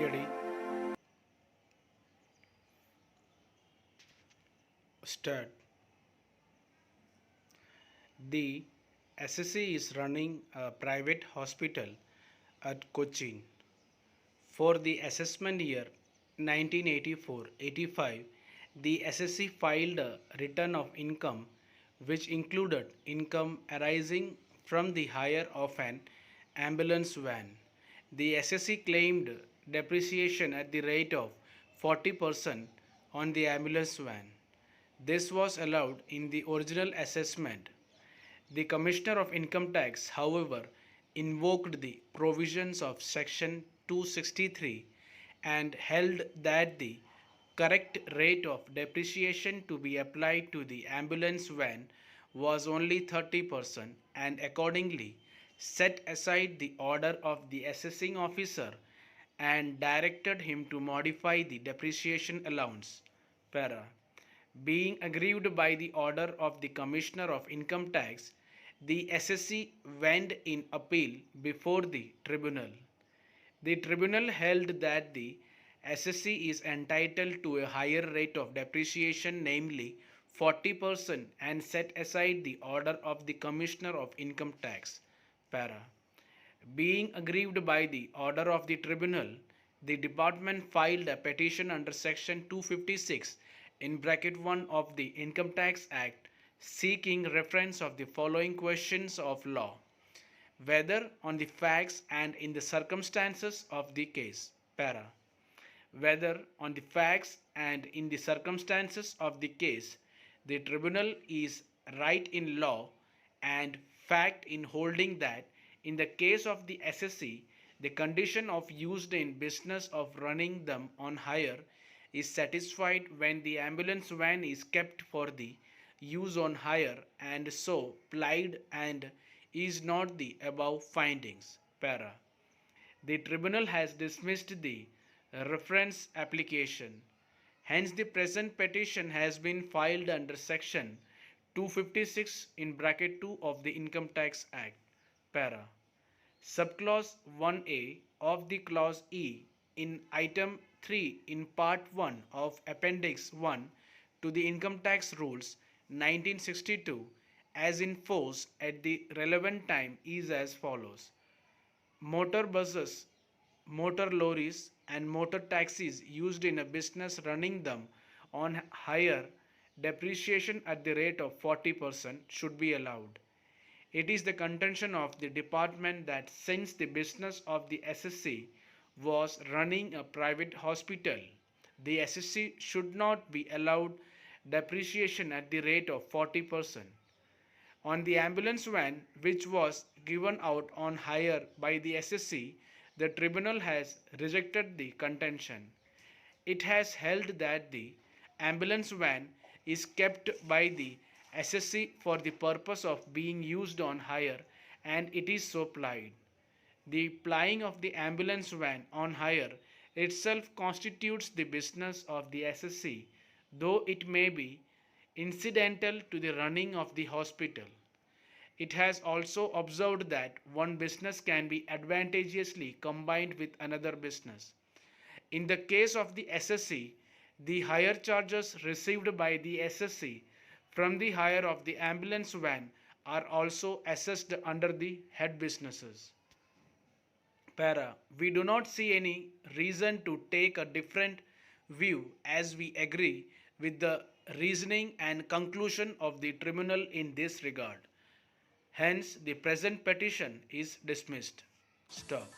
Ready? Start. The SSC is running a private hospital at Cochin. For the assessment year 1984-85, the SSC filed a return of income which included income arising from the hire of an ambulance van. The SSC claimed depreciation at the rate of 40% on the ambulance van. This was allowed in the original assessment. The Commissioner of Income Tax, however, invoked the provisions of Section 263 and held that the correct rate of depreciation to be applied to the ambulance van was only 30% and accordingly set aside the order of the assessing officer and directed him to modify the depreciation allowance. Para. Being aggrieved by the order of the Commissioner of Income Tax, the SSC went in appeal before the tribunal. The tribunal held that the SSC is entitled to a higher rate of depreciation, namely 40%, and set aside the order of the Commissioner of Income Tax. Para. Being aggrieved by the order of the tribunal, the department filed a petition under section 256 in bracket 1 of the Income Tax Act seeking reference of the following questions of law: whether on the facts and in the circumstances of the case. Para. Whether on the facts and in the circumstances of the case, the tribunal is right in law and fact in holding that in the case of the SSC, the condition of used in business of running them on hire is satisfied when the ambulance van is kept for the use on hire and so plied and is not the above findings. Para. The tribunal has dismissed the reference application. Hence, the present petition has been filed under section 256 in bracket 2 of the Income Tax Act. Para. Subclause 1A of the clause E in item 3 in part 1 of appendix 1 to the Income Tax Rules 1962 as in force at the relevant time is as follows: motor buses, motor lorries and motor taxis used in a business running them on hire, depreciation at the rate of 40% should be allowed. It is the contention of the department that since the business of the SSC was running a private hospital, the SSC should not be allowed depreciation at the rate of 40%. On the ambulance van, which was given out on hire by the SSC, the tribunal has rejected the contention. It has held that the ambulance van is kept by the SSC for the purpose of being used on hire and it is so plied. The plying of the ambulance van on hire itself constitutes the business of the SSC, though it may be incidental to the running of the hospital. It has also observed that one business can be advantageously combined with another business. In the case of the SSC, the hire charges received by the SSC from the hire of the ambulance van are also assessed under the head businesses. Para. We do not see any reason to take a different view as we agree with the reasoning and conclusion of the tribunal in this regard. Hence, the present petition is dismissed. Stop.